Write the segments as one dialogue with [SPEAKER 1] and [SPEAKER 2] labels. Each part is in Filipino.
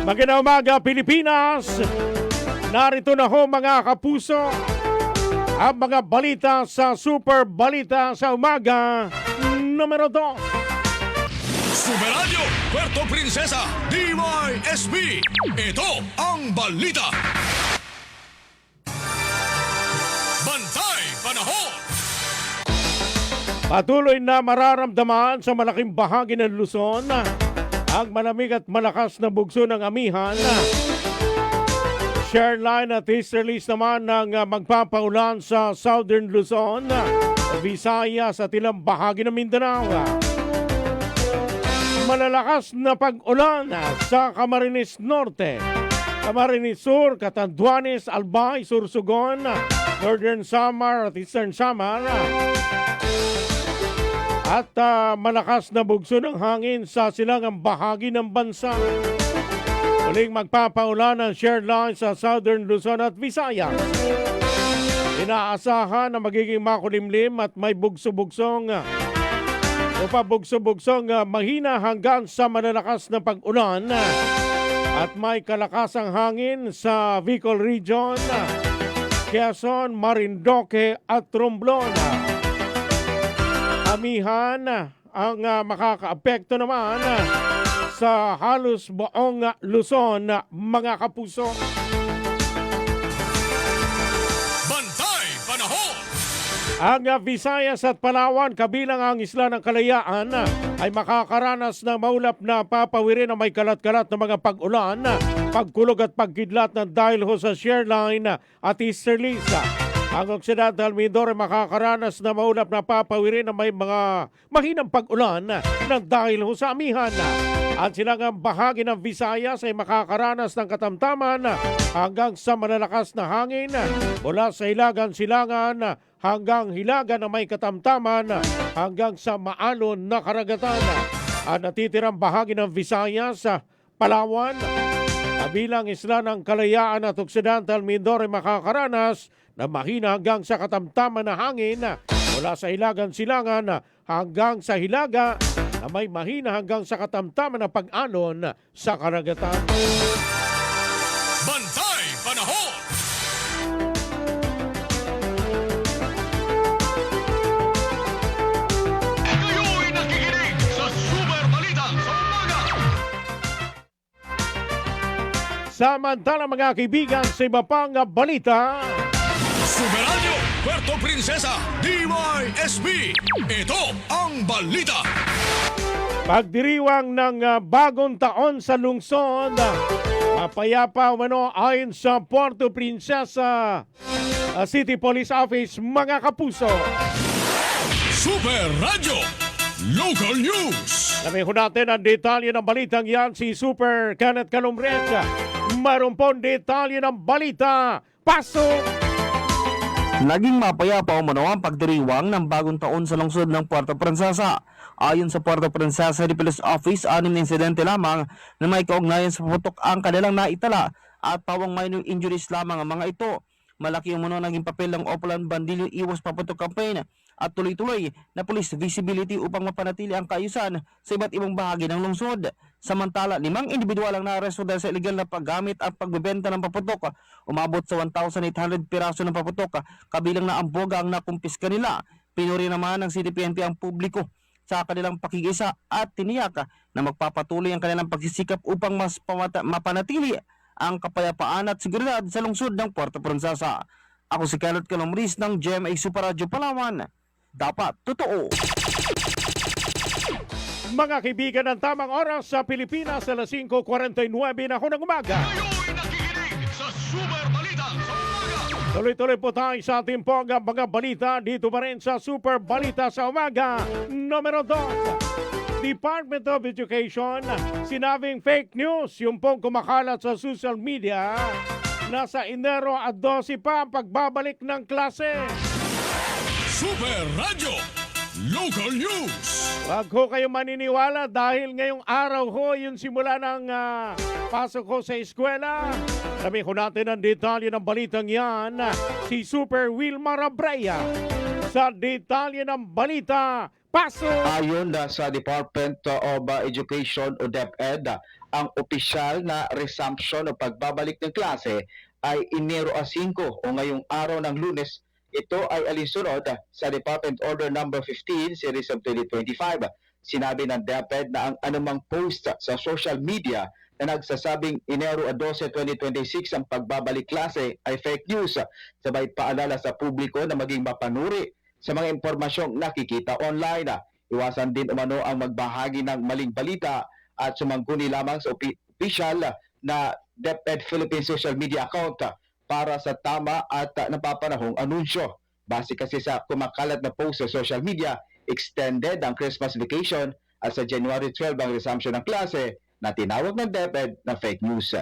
[SPEAKER 1] Magandang umaga, Pilipinas! Narito na ho mga kapuso ang mga balita sa Super Balita sa Umaga numero 2.
[SPEAKER 2] Super Radio Puerto Princesa DYSB. Ito ang balita. Bantay Panahon.
[SPEAKER 1] Patuloy na mararamdaman sa malaking bahagi ng Luzon ang malamig at malakas na bugso ng amihan. Shareline at easterlies naman ng magpapaulan sa Southern Luzon, Visayas at ilang bahagi ng Mindanao. Malalakas na pag-ulan sa Camarines Norte, Camarines Sur, Catanduanes, Albay, Sursugon, Northern Samar at Eastern Samar. At malakas na bugso ng hangin sa silangang bahagi ng bansa. Muling magpapaulan ang shared line sa Southern Luzon at Visayas. Inaasahan na magiging makulimlim at may bugso-bugsong o pabugso-bugsong mahina hanggang sa malalakas na pag-ulan at may kalakasang hangin sa Bicol Region, Quezon, Marinduque at Romblon. Amihan ang makakaapekto naman sa halos buong Luzon, mga kapuso.
[SPEAKER 2] Bantay Panahon.
[SPEAKER 1] Ang Visayas at Palawan, kabilang ang Isla ng Kalayaan, ay makakaranas ng maulap na papawirin na may kalat-kalat na mga pag-ulan, pagkulog at pagkidlat ng dahil ho sa shareline at easterlies. Ang Occidental Mindoro ay makakaranas na maulap na papawirin na may mga mahinang pag-ulan ng dahil ho sa amihan. At silangang bahagi ng Visayas ay makakaranas ng katamtaman hanggang sa malalakas na hangin mula sa hilagan silangan hanggang hilaga na may katamtaman hanggang sa maalon na karagatan. Ang natitirang bahagi ng Visayas, Palawan, kabilang Isla ng Kalayaan at Occidental Mindoro ay makakaranas na mahina hanggang sa katamtaman na hangin mula sa hilagan silangan hanggang sa hilaga na may mahina hanggang sa katamtaman na pag-alon sa karagatan.
[SPEAKER 2] Bantay Panahon. Kayo'y nakikinig sa Super Balita sa Umaga.
[SPEAKER 1] Samantala mga kaibigan, sa iba pang balita,
[SPEAKER 2] Super Radio Puerto Princesa DYSB. Ito ang balita.
[SPEAKER 1] pagdiriwang ng bagong taon sa lungsod, mapayapa umano ayon sa Puerto Princesa City Police Office, mga kapuso.
[SPEAKER 2] Super Radio Local News.
[SPEAKER 1] Sabihin natin ang detalye ng balitang yan, si Super Kenneth Calumbres. Mayroon pong detalye ng balita. Pasok!
[SPEAKER 3] Naging mapayapa umano ang pagdiriwang ng bagong taon sa lungsod ng Puerto Princesa. Ayon sa Puerto Princesa City Police Office, 6 na insidente lamang na may kaugnayan sa paputok ang kanilang naitala at pawang minor injuries lamang ang mga ito. Malaki umano naging papel ng Opulan Bandilyo Iwas Paputok Campaign at tuloy-tuloy na police visibility upang mapanatili ang kaayusan sa iba't ibang bahagi ng lungsod. Samantala, 5 individual ang naaresto dahil sa illegal na paggamit at pagbebenta ng paputok. Umabot sa 1,800 piraso ng paputok, kabilang na ang boga ang nakumpiska nila. Pinuri naman ng CDPNP ang publiko sa kanilang pakikisa at tiniyak na magpapatuloy ang kanilang pagsisikap upang mas mapanatili ang kapayapaan at seguridad sa lungsod ng Puerto Princesa. Ako si Kenneth Calumbres ng GMA Super Radio Palawan. Dapat totoo.
[SPEAKER 1] Mga kaibigan, ang tamang oras sa Pilipinas, alas 5:49 na ako ng umaga.
[SPEAKER 2] Kayo'y nakikinig sa Super Balita sa Umaga.
[SPEAKER 1] Tuloy-tuloy po tayo sa ating mga balita dito pa rin sa Super Balita sa Umaga numero 2. Department of Education, sinabing fake news yung pong kumakalat sa social media. Nasa Enero at 12 pa ang pagbabalik ng klase.
[SPEAKER 2] Super Radio Local News.
[SPEAKER 1] Wag ho kayo maniniwala dahil ngayong araw ho yung simula ng pasok ko sa eskwela. Sabihin ko natin ang detalye ng balitang yan. Si Super Wilmar Abreya sa detalye ng balita. Paso!
[SPEAKER 4] Ayon sa Department of Education o DepEd, ang opisyal na resumption o pagbabalik ng klase ay Enero 5 o ngayong araw ng Lunes. Ito ay alinsunod sa Department Order Number 15 Series of 2025. Sinabi ng DepEd na ang anumang post sa social media na nagsasabing Enero 12, 2026 ang pagbabalik klase ay fake news. Sabay paalala sa publiko na maging mapanuri sa mga impormasyong nakikita online. Iwasan din umano ang magbahagi ng maling balita at sumangguni lamang sa official na DepEd Philippine social media account para sa tama at napapanahong anunsyo. Base kasi sa kumakalat na post sa social media, extended ang Christmas vacation at sa January 12 ang resumption ng klase na tinawag ng DepEd na fake news.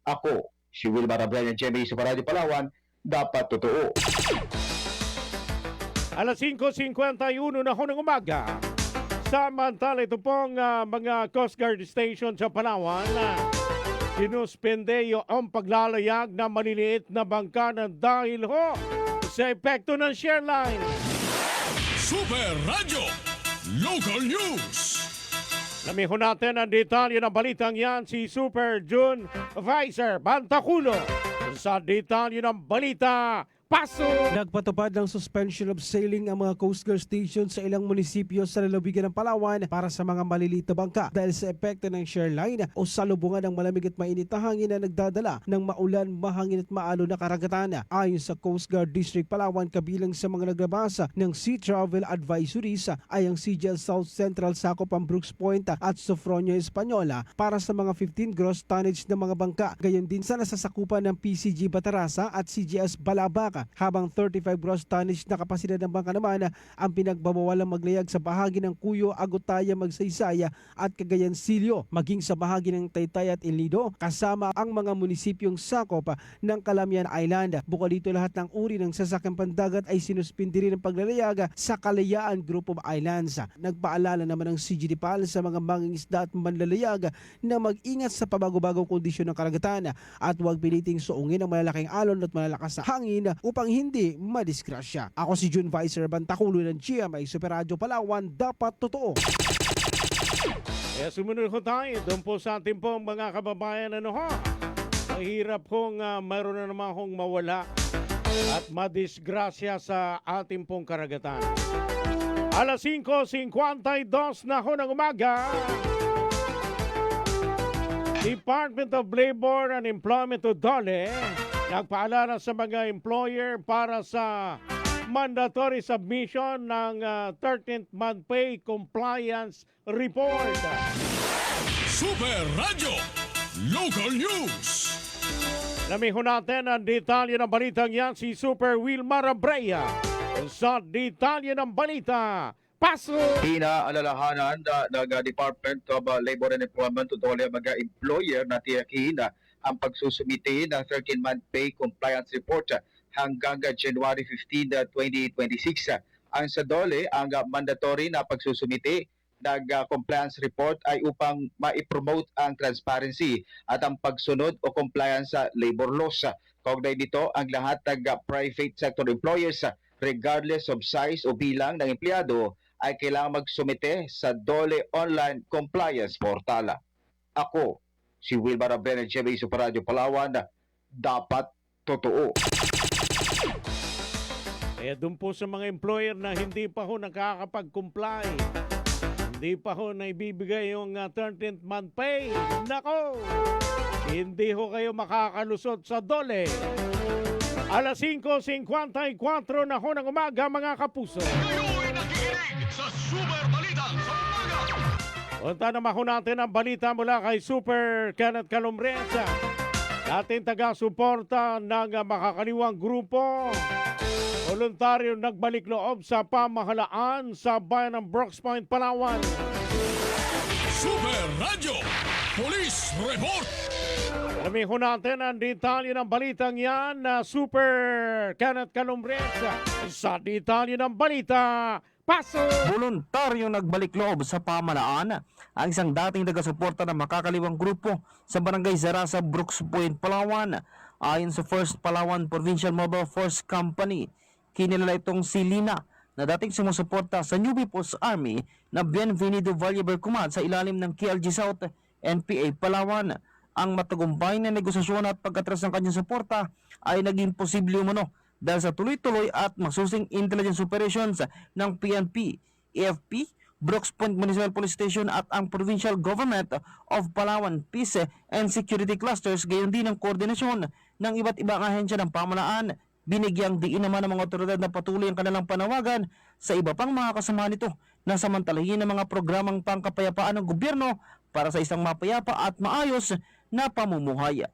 [SPEAKER 4] Ako, si Wilmar Abreu ng GMA sa Radyo Palawan, dapat totoo.
[SPEAKER 1] Alas 5:51 na ho ng umaga. Samantala ito pong mga Coast Guard station sa Palawan sinuspende ang paglalayag ng maliliit na bangka na dahil ho sa epekto ng share line.
[SPEAKER 2] Super Radio Local News.
[SPEAKER 1] Namiho natin ang detalye ng balitang yan si Super June Vicer Bantaculo. Sa detalye ng balita, Paso!
[SPEAKER 5] Nagpatupad ng suspension of sailing ang mga Coast Guard stations sa ilang munisipyo sa lalawigan ng Palawan para sa mga maliliit na bangka dahil sa epekto ng share line o salubungan ng malamig at mainit na hangin na nagdadala ng maulan, mahangin at maalo na karagatan. Ayon sa Coast Guard District Palawan, kabilang sa mga naglabasa ng Sea Travel Advisories ay ang CGL South Central sakop ang Brooks Point at Sofronio Española para sa mga 15 gross tonnage na mga bangka. Gayon din sa nasasakupan ng PCG Batarasa at CGS Balabac, habang 35 gross tonnage na kapasidad ng bangka naman ang pinagbabawalang maglayag sa bahagi ng Cuyo, Agutaya, Magsaysaya at Cagayan Silio, maging sa bahagi ng Taytay at El Nido kasama ang mga munisipyong sakop ng Calamian Island. Bukod dito, lahat ng uri ng sasakyang pandagat ay sinuspindi rin ang paglalayag sa Kalayaan Group of Islands. Nagpaalala naman ng CGDPAL sa mga mangingisda at manlalayag na mag-ingat sa pabago-bagong kondisyon ng karagatan at huwag piliting suungin ang malalaking alon at malalakas na hangin upang hindi madisgrasya. Ako si June Vicer Bantaculo ng GMA Super Radio Palawan, dapat totoo.
[SPEAKER 1] Sumunod ho tayo doon po sa ating pong mga kababayan. Mahirap kung mayroon na naman kong mawala at madisgrasya sa ating pong karagatan. Alas 5:52 na ho ng umaga. Department of Labor and Employment o DOLE nagpaalala sa mga employer para sa mandatory submission ng 13th month pay compliance report.
[SPEAKER 2] Super Radio Local News.
[SPEAKER 1] Namiho natin ang detalye ng balitang yan si Super Wilmar Abreu. Sa detalye ng balita, Paso!
[SPEAKER 4] Inaalalahanan ng Department of Labor and Employment o DOLE mga employer na tiyakin ang pagsusumite ng 13-month pay compliance report hanggang January 15, 2026. Ang sa DOLE, ang mandatory na pagsusumite ng compliance report ay upang ma-promote ang transparency at ang pagsunod o compliance sa labor laws. Kaugnay nito, ang lahat ng private sector employers, regardless of size o bilang ng empleyado, ay kailangang magsumite sa DOLE Online Compliance Portal. Ako, si Wilmar Abreu ng GMA Super Radio Palawan, dapat totoo.
[SPEAKER 1] Kaya doon po sa mga employer na hindi pa ho nakakapag-comply, hindi pa ho naibibigay yung 13th month pay, nako, hindi ho kayo makakalusot sa DOLE. Alas 5:54 na ho ng umaga, mga kapuso.
[SPEAKER 2] Kayo'y nakikinig sa Super Balita sa umaga.
[SPEAKER 1] Punta naman ho natin ang balita mula kay Super Kenneth Calumbresa, dating taga-suporta ng makakaliwang grupo. Voluntaryo nagbalik loob sa pamahalaan sa bayan ng Brooks Point, Palawan.
[SPEAKER 2] Super Radio Police Report.
[SPEAKER 1] Alamin ho natin ang detalye ng balitang yan na Super Kenneth Calumbresa. Sa detalye ng balita, Paso!
[SPEAKER 3] Voluntaryo nagbalik loob sa pamahalaan ang isang dating taga-suporta ng makakaliwang grupo sa Barangay Zarasa, Brooks Point, Palawan. Ayon sa First Palawan Provincial Mobile Force Company, kinilala itong si Lina na dating sumusuporta sa New People's Army na Bienvenido Valle Bercumad sa ilalim ng KLG South NPA Palawan. Ang matagumpay na negosasyon at pagkatras ng kanyang suporta ay naging posible umano dahil sa tuloy-tuloy at masusing intelligence operations ng PNP, AFP, Brooks Point Municipal Police Station at ang Provincial Government of Palawan Peace and Security Clusters, gayon din ang koordinasyon ng iba't ibang ahensya ng pamahalaan. Binigyang diin naman ng mga otoridad na patuloy ang kanilang panawagan sa iba pang mga kasama nito na samantalahin ang mga programang pangkapayapaan ng gobyerno para sa isang mapayapa at maayos na pamumuhay.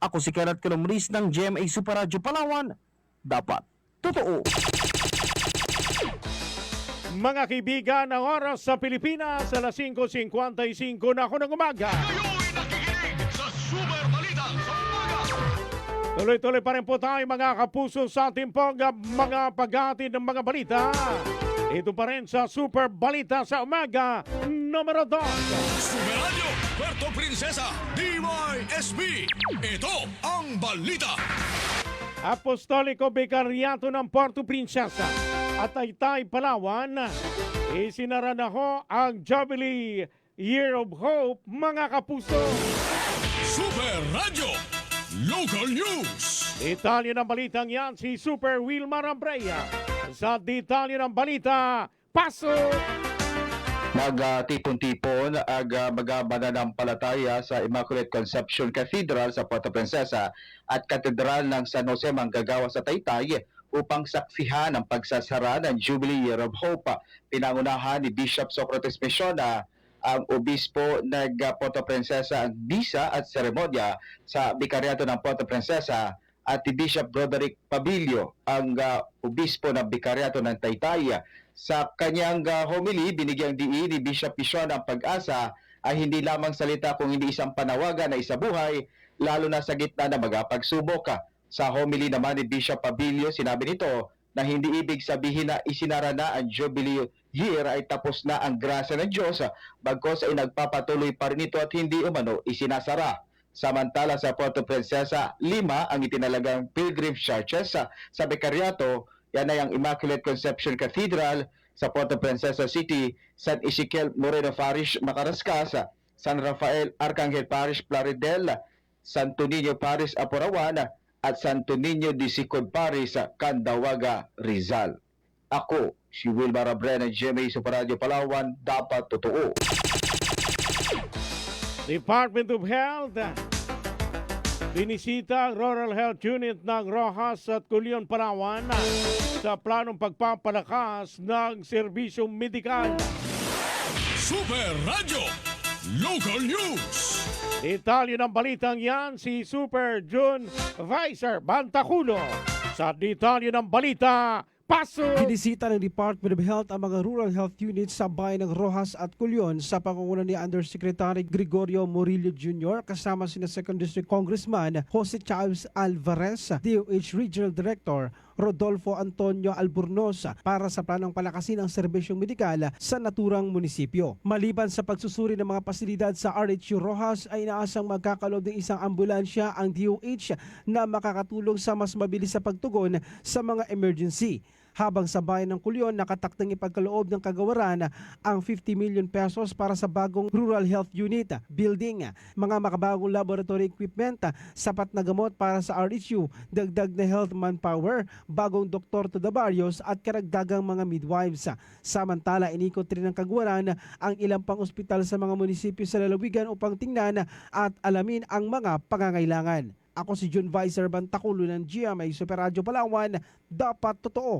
[SPEAKER 3] Ako si Kenneth Calumris ng GMA Super Radio Palawan. Dapat totoo.
[SPEAKER 1] Mga kaibigan, ang oras sa Pilipinas, alas 5:55 na ako ng umaga.
[SPEAKER 2] Kayo'y nakikinig sa Super Balita sa umaga.
[SPEAKER 1] Tuloy-tuloy pa rin po tayo mga kapuso sa ating pong mga paghatid ng mga balita. Ito pa rin sa Super Balita sa umaga, numero 2.
[SPEAKER 2] Super Radio, Puerto Princesa, DYSB. Ito ang balita.
[SPEAKER 1] Apostoliko Vicariato ng Puerto Princesa at Taytay, Palawan, isinara na ho ang Jubilee Year of Hope, mga kapuso.
[SPEAKER 2] Super Radio, Local News.
[SPEAKER 1] Detalye ng balitang yan si Super Wilmar Ambrea. Sa detalye ng balita, pasok!
[SPEAKER 4] Nagtipon-tipon ang magamananampalataya sa Immaculate Conception Cathedral sa Puerto Princesa at Katedral ng San Jose Manggagawa sa Taytay upang saksihan ang pagsasara ng Jubilee Year of Hope. Pinangunahan ni Bishop Socrates Misiona, ang obispo ng Puerto Princesa, ang bisa at seremonya sa Vicariato ng Puerto Princesa, at ni Bishop Roderick Pabilio, ang obispo ng Vicariato ng Taytay. Sa kanyang homily, binigyang diin ni Bishop Misiona ang pag-asa ay hindi lamang salita kung hindi isang panawagan na isabuhay, lalo na sa gitna ng mga pagsubok. Sa homily naman ni Bishop Pabilio, sinabi nito na hindi ibig sabihin na isinara na ang Jubilee Year ay tapos na ang grasya ng Diyos, bagkos ay nagpapatuloy pa rin ito at hindi umano isinasara. Samantala sa Puerto Princesa, 5 ang itinalagang pilgrim churches sa Vicariato. Yan ay ang Immaculate Conception Cathedral sa Puerto Princesa City, San Ezequiel Moreno Parish, Macarascas, San Rafael Arcangel Parish, Plaridel, Santo Niño Parish, Aporawan, at Santo Niño de Sicod Parish, Candawaga, Rizal. Ako, si Wilmar Ambrea ng GMA Super Radio Palawan, dapat totoo.
[SPEAKER 1] Department of Health, binisita ang Rural Health Unit ng Rojas at Culion, Palawan sa planong pagpapalakas ng serbisyong medikal.
[SPEAKER 2] Super Radio, Local News.
[SPEAKER 1] Detalye ng balitang yan si Super June Vicer Bantaculo. Sa detalye ng balita, pasok!
[SPEAKER 5] Binisita ng Department of Health ang mga rural health units sa bayan ng Rojas at Culion sa pangunguna ni Undersecretary Gregorio Murillo Jr. kasama sina 2nd District Congressman Jose Chavez Alvarez, DOH Regional Director Rodolfo Antonio Albornoz para sa planong palakasin ang serbisyong medikal sa naturang munisipyo. Maliban sa pagsusuri ng mga pasilidad sa RHU Rojas ay inaasang magkakaloob ng isang ambulansya ang DOH na makakatulong sa mas mabilis sa pagtugon sa mga emergency. Habang sa bayan ng Culion, nakatakdang ipagkaloob ng kagawaran ang 50 million pesos para sa bagong rural health unit, building, mga makabagong laboratory equipment, sapat na gamot para sa RHU, dagdag na health manpower, bagong doktor to the barrios at karagdagang mga midwives. Samantala, inikot rin ng kagawaran ang ilang pang ospital sa mga munisipyo sa lalawigan upang tingnan at alamin ang mga pangangailangan. Ako si June Vicer Bantaculo ng GMA Super Radio Palawan, dapat totoo.